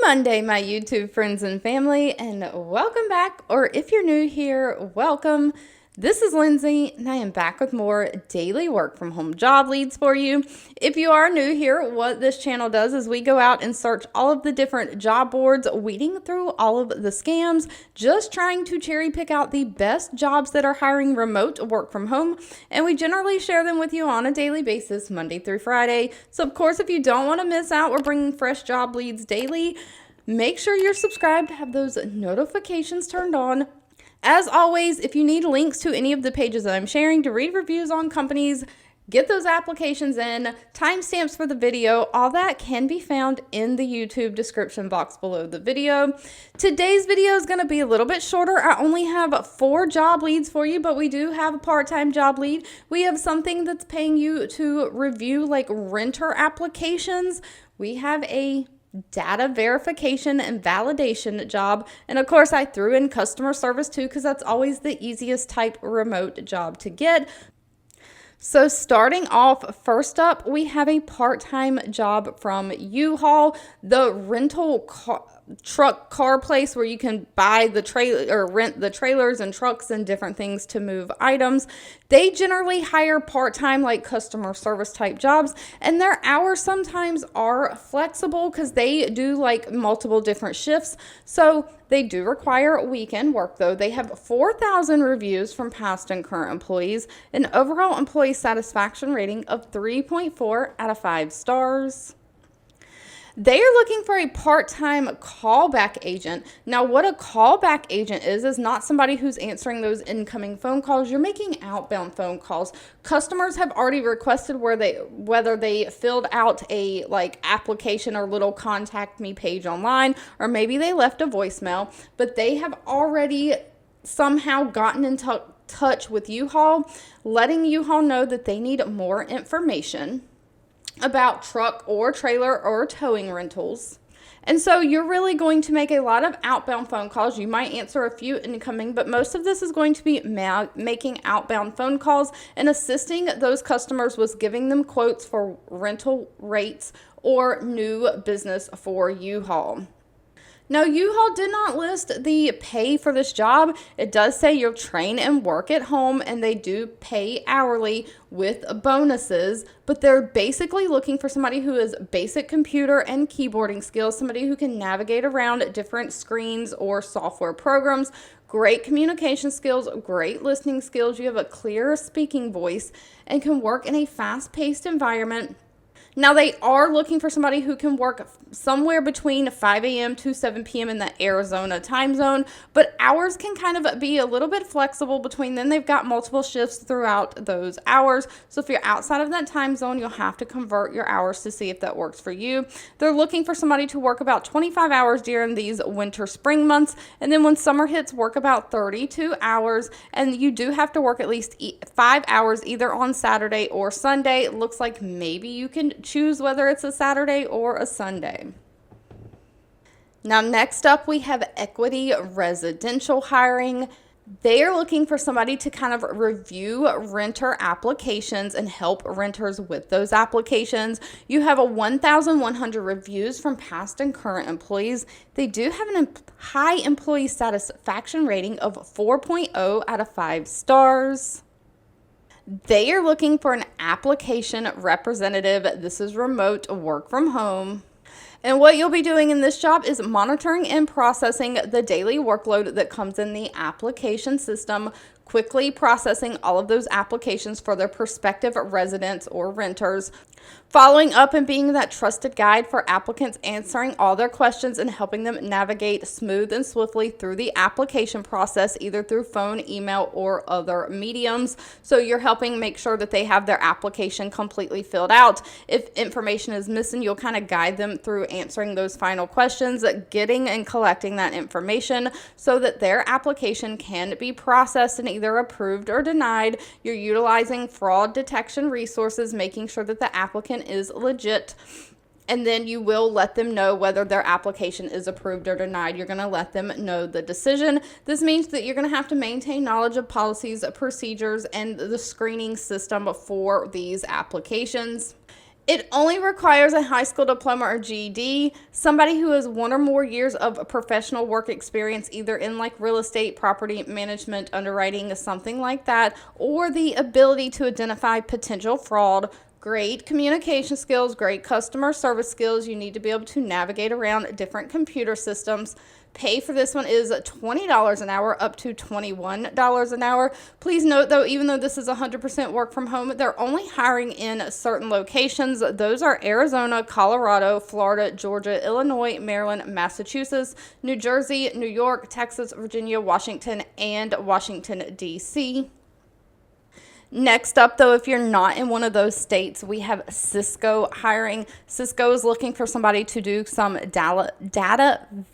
Monday, my YouTube friends and family, and welcome back, or if you're new here, welcome. This is Lindsay, and I am back with more daily work from home job leads for you. If you are new here, what this channel does is we go out and search all of the different job boards, weeding through all of the scams, just trying to cherry pick out the best jobs that are hiring remote work from home, and we generally share them with you on a daily basis, Monday through Friday. So of course, if you don't want to miss out, we're bringing fresh job leads daily. Make sure you're subscribed, have those notifications turned on. As always, if you need links to any of the pages that I'm sharing to read reviews on companies, get those applications in, timestamps for the video, all that can be found in the YouTube description box below the video. Today's video is going to be a little bit shorter. I only have 4 job leads for you, but we do have a part-time job lead. We have something that's paying you to review like renter applications. We have a data verification and validation job, and of course I threw in customer service too because that's always the easiest type remote job to get. So starting off, first up, we have a part-time job from U-Haul, the rental truck car place where you can buy the trailer or rent the trailers and trucks and different things to move items. They generally hire part-time like customer service type jobs, and their hours sometimes are flexible because they do like multiple different shifts. So they do require weekend work though. They have 4,000 reviews from past and current employees, an overall employee satisfaction rating of 3.4 out of 5 stars. They are looking for a part-time callback agent. Now, what a callback agent is not somebody who's answering those incoming phone calls. You're making outbound phone calls. Customers have already requested whether they filled out a application or little contact me page online, or maybe they left a voicemail, but they have already somehow gotten in touch with U-Haul, letting U-Haul know that they need more information about truck or trailer or towing rentals. And so you're really going to make a lot of outbound phone calls. You might answer a few incoming, but most of this is going to be making outbound phone calls and assisting those customers with giving them quotes for rental rates or new business for U-Haul. Now, U-Haul did not list the pay for this job. It does say you'll train and work at home, and they do pay hourly with bonuses, but they're basically looking for somebody who has basic computer and keyboarding skills, somebody who can navigate around different screens or software programs, great communication skills, great listening skills. You have a clear speaking voice and can work in a fast-paced environment. Now, they are looking for somebody who can work somewhere between 5 a.m. to 7 p.m. in the Arizona time zone, but hours can kind of be a little bit flexible between them. They've got multiple shifts throughout those hours, so if you're outside of that time zone, you'll have to convert your hours to see if that works for you. They're looking for somebody to work about 25 hours during these winter spring months, and then when summer hits, work about 32 hours, and you do have to work at least 5 hours either on Saturday or Sunday. It looks like maybe you can choose whether it's a Saturday or a Sunday. Now, next up, we have Equity Residential Hiring. They are looking for somebody to kind of review renter applications and help renters with those applications. You have a 1,100 reviews from past and current employees. They do have a high employee satisfaction rating of 4.0 out of 5 stars. They are looking for an application representative. This is remote work from home. And what you'll be doing in this job is monitoring and processing the daily workload that comes in the application system, quickly processing all of those applications for their prospective residents or renters, following up and being that trusted guide for applicants, answering all their questions and helping them navigate smooth and swiftly through the application process, either through phone, email, or other mediums. So you're helping make sure that they have their application completely filled out. If information is missing, you'll kind of guide them through answering those final questions, getting and collecting that information so that their application can be processed and either approved or denied. You're utilizing fraud detection resources, making sure that the applicant is legit, and then you will let them know whether their application is approved or denied. You're going to let them know the decision. This means that you're going to have to maintain knowledge of policies, procedures, and the screening system for these applications. It only requires a high school diploma or GED, somebody who has 1 or more years of professional work experience, either in like real estate, property management, underwriting, something like that, or the ability to identify potential fraud. Great communication skills, great customer service skills. You need to be able to navigate around different computer systems. Pay for this one is $20 an hour up to $21 an hour. Please note, though, even though this is 100% work from home, they're only hiring in certain locations. Those are Arizona, Colorado, Florida, Georgia, Illinois, Maryland, Massachusetts, New Jersey, New York, Texas, Virginia, Washington, and Washington, D.C. Next up, though, if you're not in one of those states, we have Sysco hiring. Sysco is looking for somebody to do some data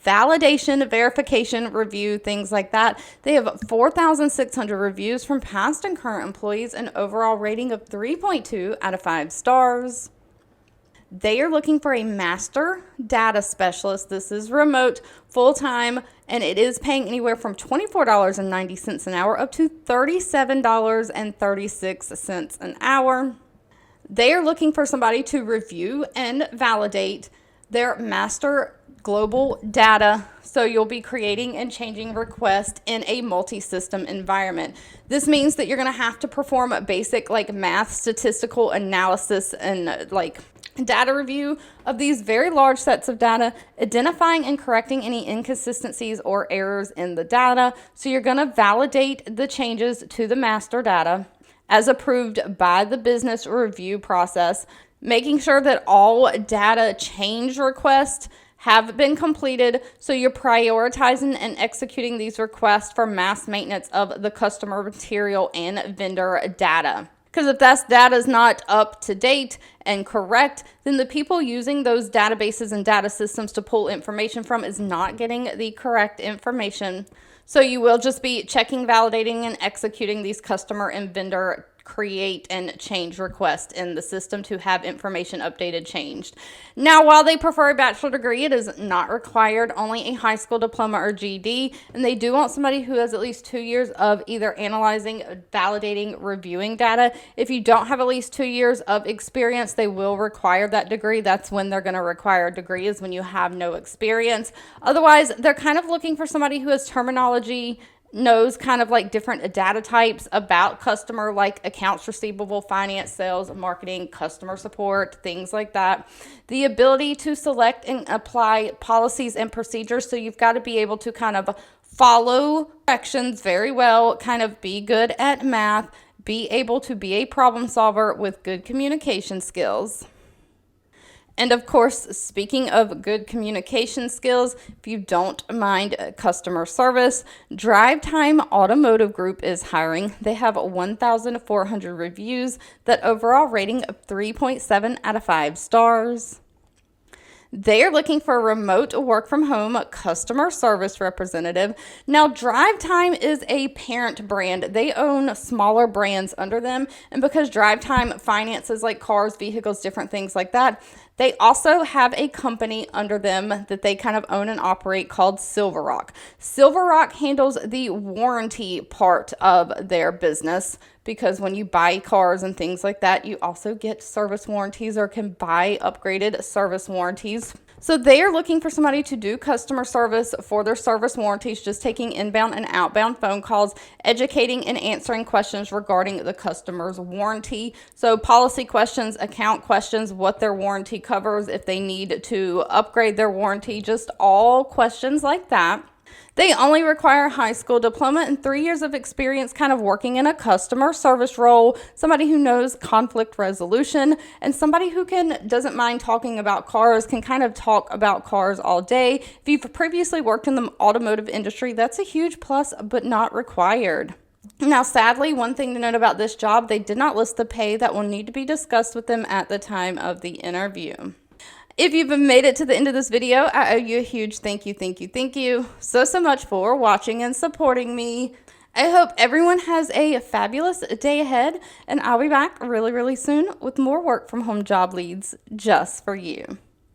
validation, verification, review, things like that. They have 4,600 reviews from past and current employees, an overall rating of 3.2 out of 5 stars. They are looking for a master data specialist. This is remote, full-time, and it is paying anywhere from $24.90 an hour up to $37.36 an hour. They are looking for somebody to review and validate their master global data. So you'll be creating and changing requests in a multi-system environment. This means that you're going to have to perform a basic like math, statistical analysis, and like data review of these very large sets of data, identifying and correcting any inconsistencies or errors in the data. So you're going to validate the changes to the master data as approved by the business review process, making sure that all data change requests have been completed. So you're prioritizing and executing these requests for mass maintenance of the customer material and vendor data. Because if that data is not up to date and correct, then the people using those databases and data systems to pull information from is not getting the correct information. So you will just be checking, validating, and executing these customer and vendor create and change requests in the system to have information updated, changed. Now, while they prefer a bachelor degree, it is not required, only a high school diploma or GED, and they do want somebody who has at least 2 years of either analyzing, validating, reviewing data. If you don't have at least 2 years of experience, they will require that degree. That's when they're going to require a degree, is when you have no experience. Otherwise, they're kind of looking for somebody who has terminology, knows kind of like different data types about customer, like accounts receivable, finance, sales, marketing, customer support, things like that. The ability to select and apply policies and procedures. So you've got to be able to kind of follow directions very well, kind of be good at math, be able to be a problem solver with good communication skills. And of course, speaking of good communication skills, if you don't mind customer service, Drive Time Automotive Group is hiring. They have 1,400 reviews, that overall rating of 3.7 out of 5 stars. They are looking for a remote work from home customer service representative. Now, Drive Time is a parent brand. They own smaller brands under them. And because Drive Time finances like cars, vehicles, different things like that, they also have a company under them that they kind of own and operate called Silver Rock. Silver Rock handles the warranty part of their business, because when you buy cars and things like that, you also get service warranties or can buy upgraded service warranties. So they are looking for somebody to do customer service for their service warranties, just taking inbound and outbound phone calls, educating and answering questions regarding the customer's warranty. So policy questions, account questions, what their warranty covers, if they need to upgrade their warranty, just all questions like that. They only require a high school diploma and 3 years of experience kind of working in a customer service role, somebody who knows conflict resolution, and somebody who doesn't mind talking about cars, can kind of talk about cars all day. If you've previously worked in the automotive industry, that's a huge plus, but not required. Now, sadly, one thing to note about this job, they did not list the pay. That will need to be discussed with them at the time of the interview. If you've made it to the end of this video, I owe you a huge thank you so much for watching and supporting me. I hope everyone has a fabulous day ahead, and I'll be back really soon with more work from home job leads just for you.